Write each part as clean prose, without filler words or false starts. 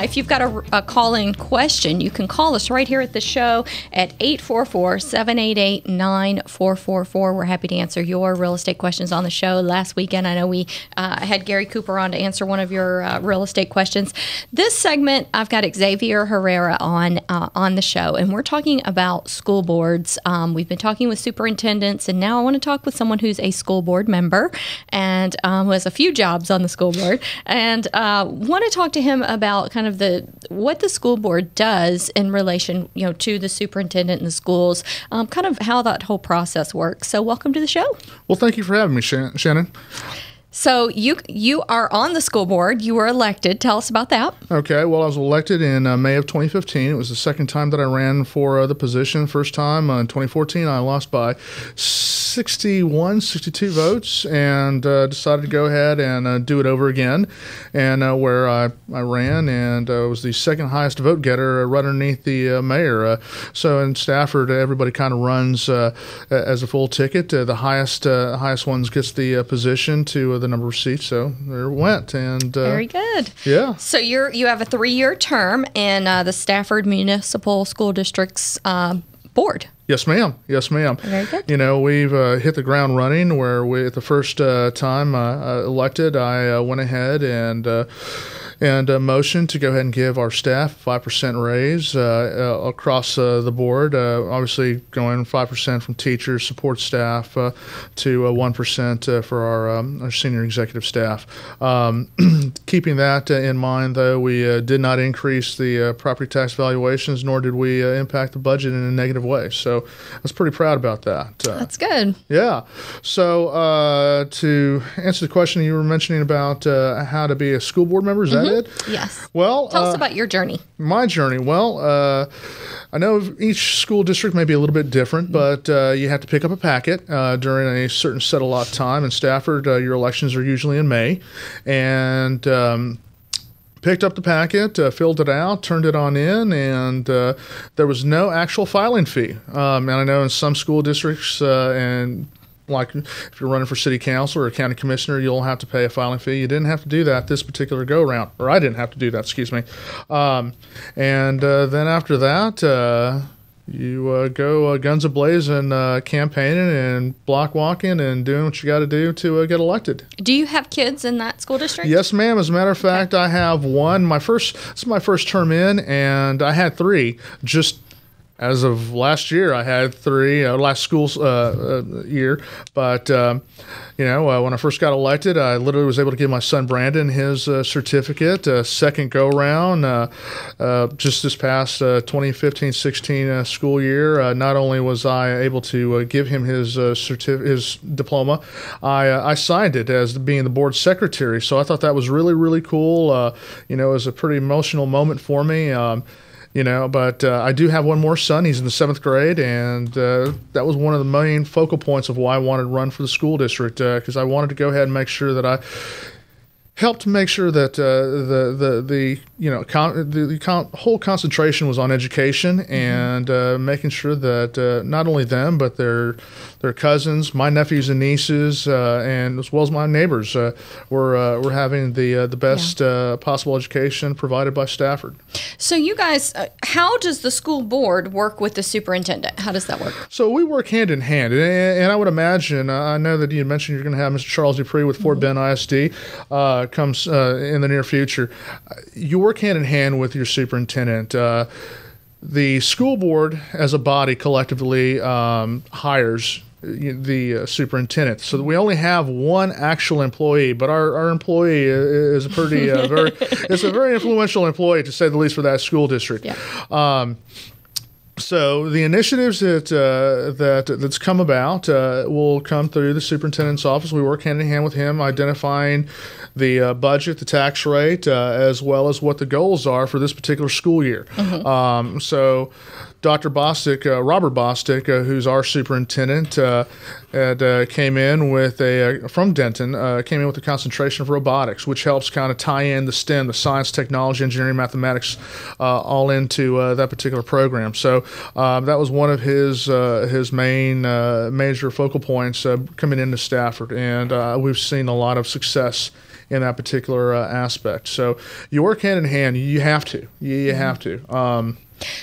If you've got a call-in question, you can call us right here at the show at 844-788-9444. We're happy to answer your real estate questions on the show. Last weekend, I know we had Gary Cooper on to answer one of your real estate questions. This segment, I've got Xavier Herrera on the show, and we're talking about school boards. We've been talking with superintendents, and now I want to talk with someone who's a school board member and who has a few jobs on the school board, and want to talk to him about kind of what the school board does in relation, to the superintendent and the schools, kind of how that whole process works. So welcome to the show. Well, thank you for having me, Shannon. So you are on the school board. You were elected. Tell us about that. Okay. Well, I was elected in May of 2015. It was the second time that I ran for the position. First time in 2014, I lost by 62 votes and decided to go ahead and do it over again. And where I ran and was the second highest vote getter right underneath the mayor. So in Stafford, everybody kind of runs as a full ticket. The highest ones gets the position to the number of seats, so there it went. And very good. Yeah. So you have a 3-year term in the Stafford Municipal School District's board. Yes, ma'am. Yes, ma'am. Very good. We've hit the ground running. Where the first time elected, I went ahead and motion to go ahead and give our staff 5% raise across the board. Obviously, going 5% from teachers, support staff to 1% for our senior executive staff. Keeping that in mind, though, we did not increase the property tax valuations, nor did we impact the budget in a negative way. So I was pretty proud about that. That's good. Yeah. So to answer the question you were mentioning about how to be a school board member, is that it? Yes. Well, tell us about your journey. My journey. Well, I know each school district may be a little bit different, but you have to pick up a packet during a certain set allotted time. In Stafford, your elections are usually in May, and picked up the packet, filled it out, turned it on in, and there was no actual filing fee. And I know in some school districts and like if you're running for city council or a county commissioner, you'll have to pay a filing fee. You didn't have to do that this particular go-around, or I didn't have to do that, excuse me. And then after that, you go guns a-blazing, campaigning and block walking and doing what you got to do to get elected. Do you have kids in that school district? Yes, ma'am. As a matter of fact, I have one. This is my first term in, and I had 3 just as of last year. I had 3 last school year, but when I first got elected, I literally was able to give my son Brandon his certificate. Second go round, just this past 2015-16 school year. Not only was I able to give him his diploma, I signed it as being the board secretary. So I thought that was really, really cool. It was a pretty emotional moment for me. But I do have one more son. He's in the 7th grade, and that was one of the main focal points of why I wanted to run for the school district, because I wanted to go ahead and make sure that I helped make sure that the whole concentration was on education and making sure that not only them but their cousins, my nephews and nieces, and as well as my neighbors were having the best possible education provided by Stafford. So you guys, how does the school board work with the superintendent? How does that work? So we work hand in hand, and I would imagine, I know that you mentioned you're going to have Mr. Charles Dupree with Fort Bend ISD comes in the near future. You work hand in hand with your superintendent. The school board as a body collectively hires the superintendent. So we only have one actual employee, but our employee is a pretty it's a very influential employee, to say the least, for that school district. Yeah. So the initiatives that's come about will come through the superintendent's office. We work hand in hand with him, identifying the budget, the tax rate, as well as what the goals are for this particular school year. Mm-hmm. So Dr. Bostic, Robert Bostic, who's our superintendent, came in with from Denton, came in with a concentration of robotics, which helps kind of tie in the STEM, the science, technology, engineering, mathematics, all into that particular program. So that was one of his main major focal points coming into Stafford, and we've seen a lot of success in that particular aspect. So you work hand in hand. You have to. You have to.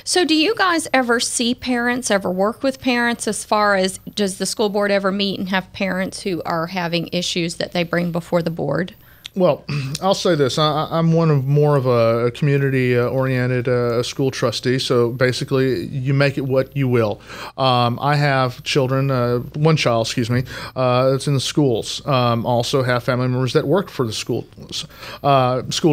So do you guys ever see parents, ever work with parents as far as does the school board ever meet and have parents who are having issues that they bring before the board? Well, I'll say this. I'm more of a community-oriented school trustee, so basically you make it what you will. I have children, one child, that's in the schools. Also have family members that work for the school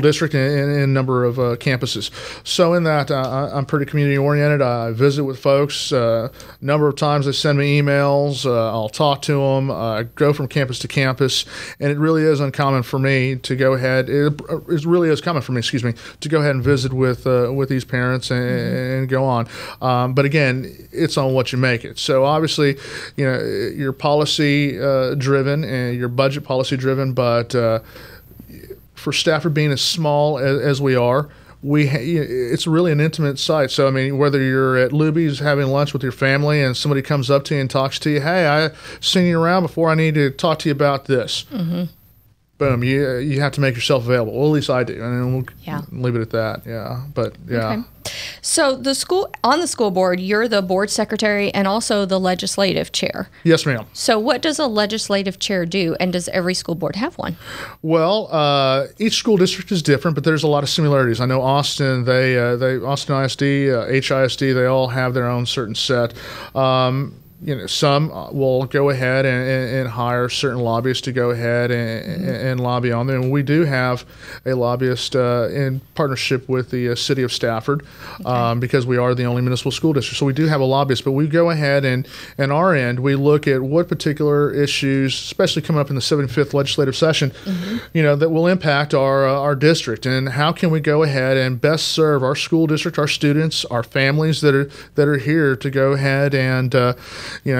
district in a number of campuses. So in that, I'm pretty community-oriented. I visit with folks. A number of times they send me emails. I'll talk to them. I go from campus to campus, and it really is uncommon for me to go ahead. It really is common for me, to go ahead and visit with these parents and go on. But again, it's on what you make it. So obviously, you're policy driven and your budget policy driven. But for Stafford being as small as we are, it's really an intimate site. So, I mean, whether you're at Luby's having lunch with your family and somebody comes up to you and talks to you, hey, I've seen you around before. I need to talk to you about this. Boom, you have to make yourself available. Well, at least I do, and we'll leave it at that. Yeah, but yeah. Okay. So on the school board, you're the board secretary and also the legislative chair. Yes, ma'am. So what does a legislative chair do, and does every school board have one? Well, each school district is different, but there's a lot of similarities. I know Austin, Austin ISD, HISD, they all have their own certain set. Some will go ahead and hire certain lobbyists to go ahead and lobby on them. And we do have a lobbyist in partnership with the city of Stafford because we are the only municipal school district. So we do have a lobbyist, but we go ahead and our end, we look at what particular issues, especially coming up in the 75th legislative session, that will impact our district, and how can we go ahead and best serve our school district, our students, our families that are here to go ahead and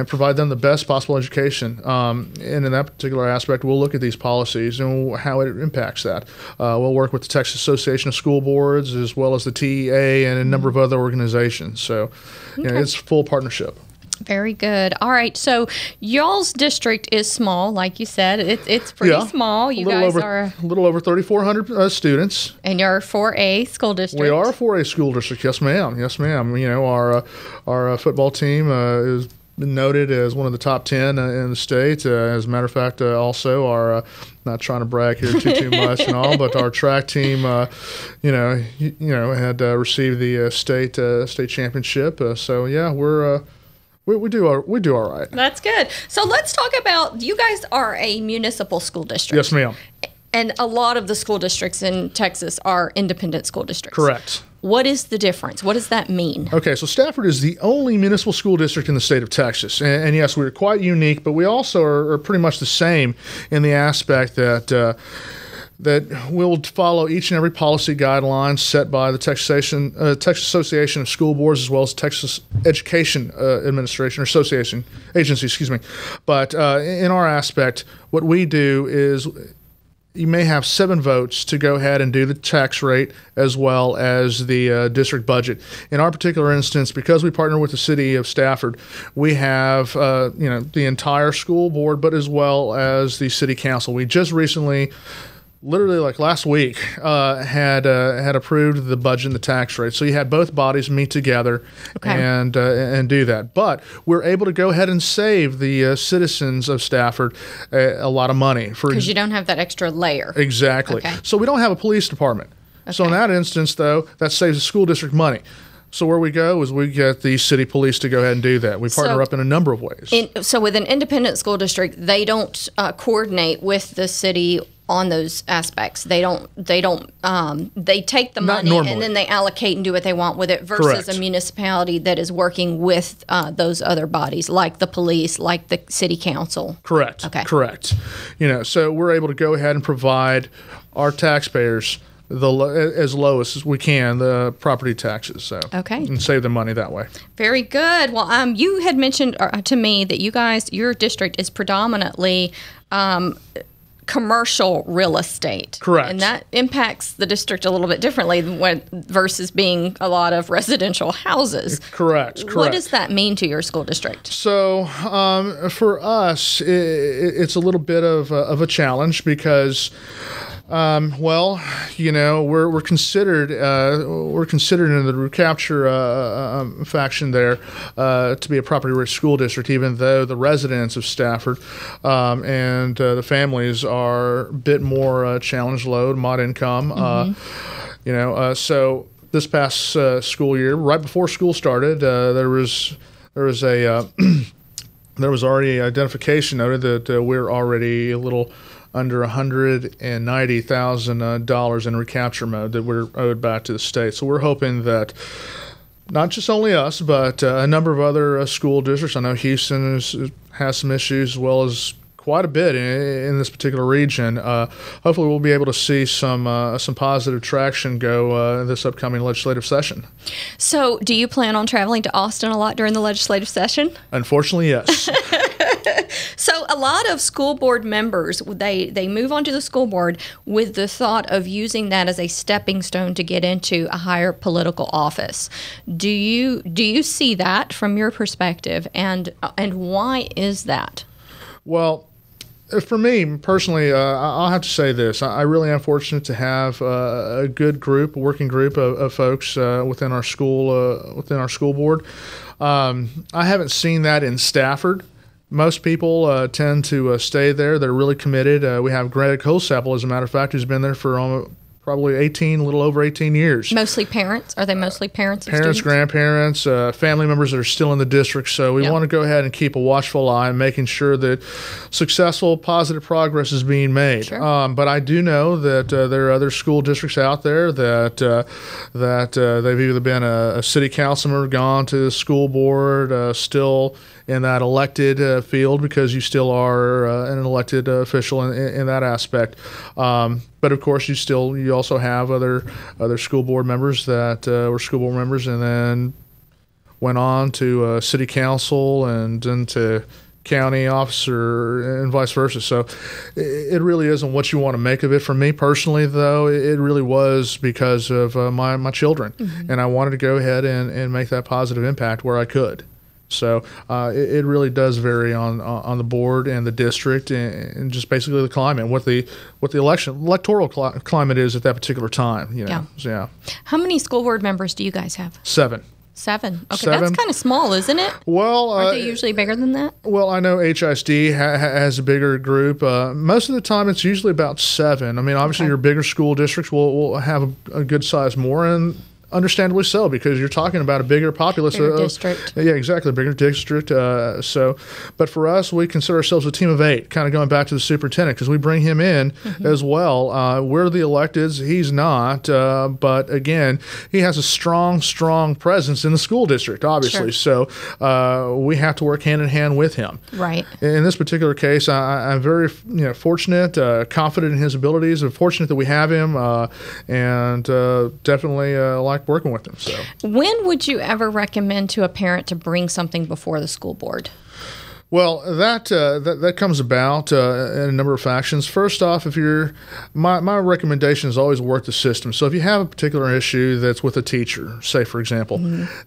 provide them the best possible education. And in that particular aspect, we'll look at these policies and how it impacts that. We'll work with the Texas Association of School Boards as well as the TEA and a number of other organizations. So it's full partnership. Very good. All right. So y'all's district is small, like you said. It's pretty small. You guys are a little over 3,400 students. And you're a 4A school district. We are a 4A school district. Yes, ma'am. Yes, ma'am. Our football team is noted as one of the top 10 in the state. As a matter of fact, also our not trying to brag here too much and all, but our track team, had received the state championship. So yeah, we do all right. That's good. So let's talk about, you guys are a municipal school district. Yes, ma'am. And a lot of the school districts in Texas are independent school districts. Correct. What is the difference? What does that mean? Okay, so Stafford is the only municipal school district in the state of Texas. And yes, we're quite unique, but we also are pretty much the same in the aspect that we'll follow each and every policy guideline set by the Texas Association of School Boards as well as Texas Education Administration or Agency. But in our aspect, what we do is you may have 7 votes to go ahead and do the tax rate as well as the district budget. In our particular instance, because we partner with the city of Stafford, we have the entire school board, but as well as the city council. We just recently, literally like last week, had approved the budget and the tax rate. So you had both bodies meet together and do that. But we're able to go ahead and save the citizens of Stafford a lot of money. Because you don't have that extra layer. Exactly. Okay. So we don't have a police department. Okay. So in that instance, though, that saves the school district money. So where we go is we get the city police to go ahead and do that. We partner up in a number of ways. So with an independent school district, they don't coordinate with the city on those aspects. They take the money and then they allocate and do what they want with it versus a municipality that is working with those other bodies like the police, like the city council. Correct. Okay. Correct. So we're able to go ahead and provide our taxpayers as low as we can the property taxes, and save the money that way. Very good. Well, you had mentioned to me that your district is predominantly commercial real estate. Correct. And that impacts the district a little bit differently versus being a lot of residential houses. Correct. What does that mean to your school district? So for us, it's a little bit of a challenge because Well, we're considered in the recapture faction there to be a property-rich school district, even though the residents of Stafford and the families are a bit more challenge load, mod income. So this past school year, right before school started, there was already identification noted that we're already a little under $190,000 in recapture mode that we're owed back to the state. So we're hoping that not just only us, but a number of other school districts. I know Houston has some issues, as well as quite a bit in this particular region. Hopefully we'll be able to see some positive traction go this upcoming legislative session. So do you plan on traveling to Austin a lot during the legislative session? Unfortunately, yes. So a lot of school board members, they move onto the school board with the thought of using that as a stepping stone to get into a higher political office. Do you see that from your perspective, and why is that? Well, for me personally, I'll have to say this. I really am fortunate to have a good group, a working group of folks within our school board. I haven't seen that in Stafford. Most people tend to stay there. They're really committed. We have Greg Holsapple, as a matter of fact, who's been there for probably a little over 18 years. Mostly parents? Are they mostly parents of Parents, students? grandparents, family members that are still in the district. So we want to go ahead and keep a watchful eye on making sure that successful, positive progress is being made. Sure. But I do know that there are other school districts out there that they've either been a city council member, gone to the school board, still in that elected field, because you still are an elected official in that aspect. But of course, you also have other school board members that were school board members and then went on to city council and then to county officer and vice versa. So it really isn't what you want to make of it. For me personally, though, it really was because of my children. Mm-hmm. And I wanted to go ahead and make that positive impact where I could. So it really does vary on the board and the district and just basically the climate, what the electoral climate is at that particular time. Yeah. So, yeah. How many school board members do you guys have? 7. 7. Okay, 7. That's kind of small, isn't it? Well, aren't they usually bigger than that? Well, I know HISD has a bigger group. Most of the time, it's usually about 7. I mean, obviously, your bigger school districts will have a good size more, and understandably so, because you're talking about a bigger populace. Bigger district. Yeah, exactly, bigger district. But for us, we consider ourselves a team of 8, kind of going back to the superintendent, because we bring him in as well. We're the electeds. He's not. But again, he has a strong presence in the school district, obviously. Sure. So we have to work hand in hand with him. Right. In this particular case, I'm very fortunate, confident in his abilities. I'm fortunate that we have him, and definitely like working with them. So, when would you ever recommend to a parent to bring something before the school board? Well, that comes about in a number of factions. First off, my recommendation is always work the system. So if you have a particular issue that's with a teacher, say for example,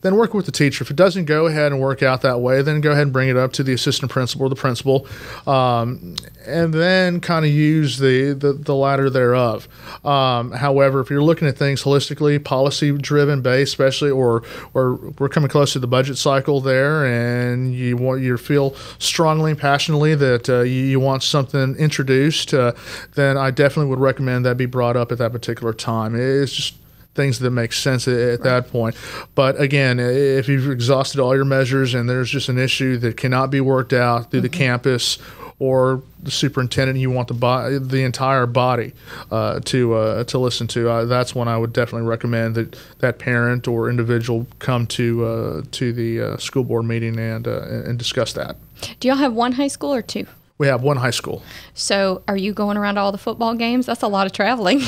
then work with the teacher. If it doesn't go ahead and work out that way, then go ahead and bring it up to the assistant principal or the principal, and then kind of use the ladder thereof. However, if you're looking at things holistically, policy-driven based, especially, or we're coming close to the budget cycle there, and you feel strongly and passionately that you want something introduced, then I definitely would recommend that be brought up at that particular time. It's just things that make sense at that point. But again, if you've exhausted all your measures and there's just an issue that cannot be worked out through the campus or the superintendent, you want the entire body to listen to, that's when I would definitely recommend that parent or individual come to the school board meeting and discuss that. Do y'all have one high school or 2? We have one high school. So are you going around to all the football games? That's a lot of traveling.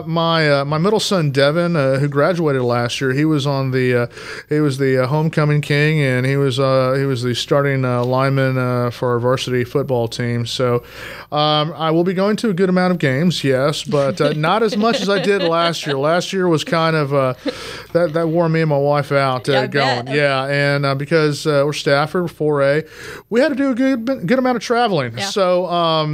My middle son Devin, who graduated last year, he was the homecoming king, and he was the starting lineman for our varsity football team. So I will be going to a good amount of games, yes, but not as much as I did last year. Last year was kind of that wore me and my wife out going. Bet. Yeah, and because we're Stafford 4A. we had to do a good amount of traveling. Yeah. So,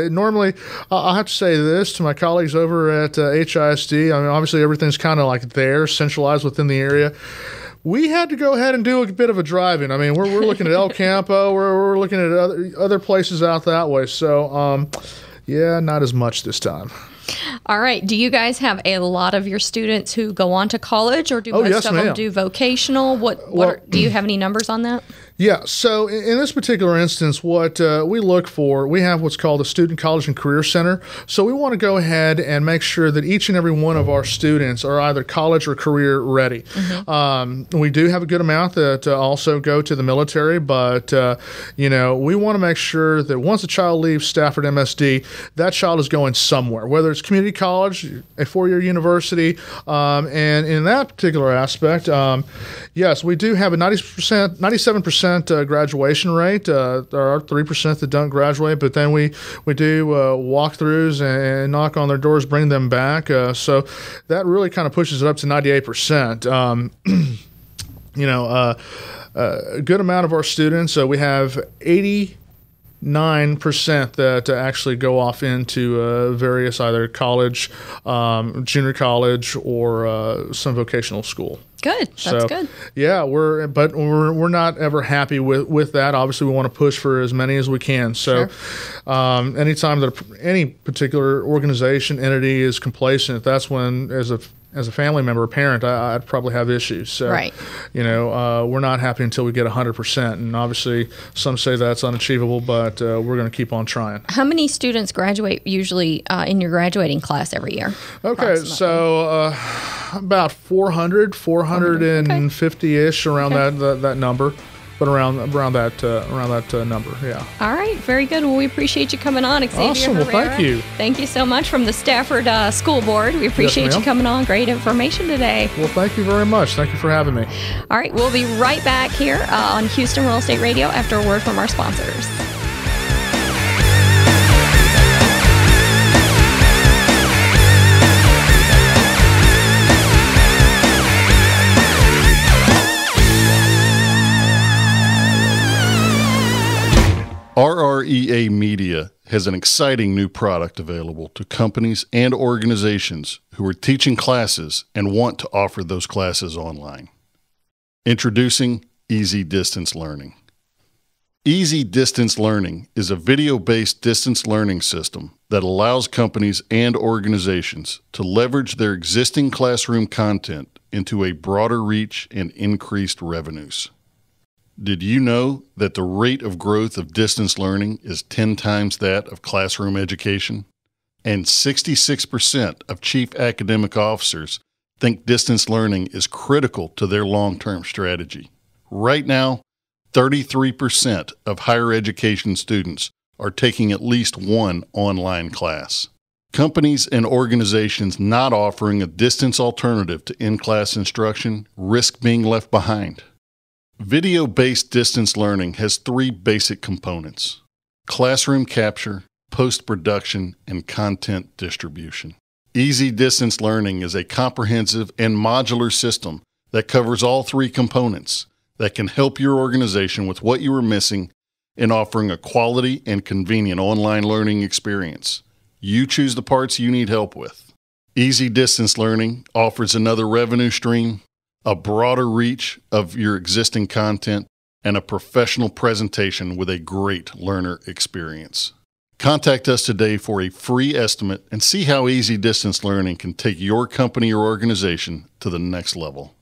normally I'll have to say this to my colleagues over at HISD. I mean, obviously everything's kind of like there, centralized within the area. We had to go ahead and do a bit of a driving. I mean, we're looking at El Campo. We're looking at other places out that way. So, not as much this time. All right. Do you guys have a lot of your students who go on to college, or do most of them do vocational? Do you have any numbers on that? Yeah, so in this particular instance, what we look for, we have what's called a Student College and Career Center. So we want to go ahead and make sure that each and every one of our students are either college or career ready. Mm-hmm. We do have a good amount that also go to the military, but we want to make sure that once a child leaves Stafford MSD, that child is going somewhere, whether it's community college, a four-year university, and in that particular aspect, yes, we do have a 97% graduation rate. There are 3% that don't graduate, but then we do walkthroughs and knock on their doors, bring them back. So that really kind of pushes it up to 98%. A good amount of our students, we have 89% that actually go off into various either college, junior college, or some vocational school. Good. That's good. Yeah, we're not ever happy with that. Obviously, we want to push for as many as we can. So, anytime that any particular organization, entity is complacent, that's when, as a family member, a parent, I'd probably have issues. So, right. We're not happy until we get 100%. And obviously, some say that's unachievable, but we're going to keep on trying. How many students graduate usually in your graduating class every year? Okay, so about 450-ish around that number. But around that number, yeah. All right, very good. Well, we appreciate you coming on, Xavier Awesome. Herrera. Well, thank you. Thank you so much from the Stafford School Board. We appreciate you coming on. Great information today. Well, thank you very much. Thank you for having me. All right, we'll be right back here on Houston Real Estate Radio after a word from our sponsors. RREA Media has an exciting new product available to companies and organizations who are teaching classes and want to offer those classes online. Introducing Easy Distance Learning. Easy Distance Learning is a video-based distance learning system that allows companies and organizations to leverage their existing classroom content into a broader reach and increased revenues. Did you know that the rate of growth of distance learning is 10 times that of classroom education? And 66% of chief academic officers think distance learning is critical to their long-term strategy. Right now, 33% of higher education students are taking at least one online class. Companies and organizations not offering a distance alternative to in-class instruction risk being left behind. Video-based distance learning has three basic components: classroom capture, post-production, and content distribution. Easy Distance Learning is a comprehensive and modular system that covers all three components that can help your organization with what you are missing in offering a quality and convenient online learning experience. You choose the parts you need help with. Easy Distance Learning offers another revenue stream, a broader reach of your existing content, and a professional presentation with a great learner experience. Contact us today for a free estimate and see how Easy Distance Learning can take your company or organization to the next level.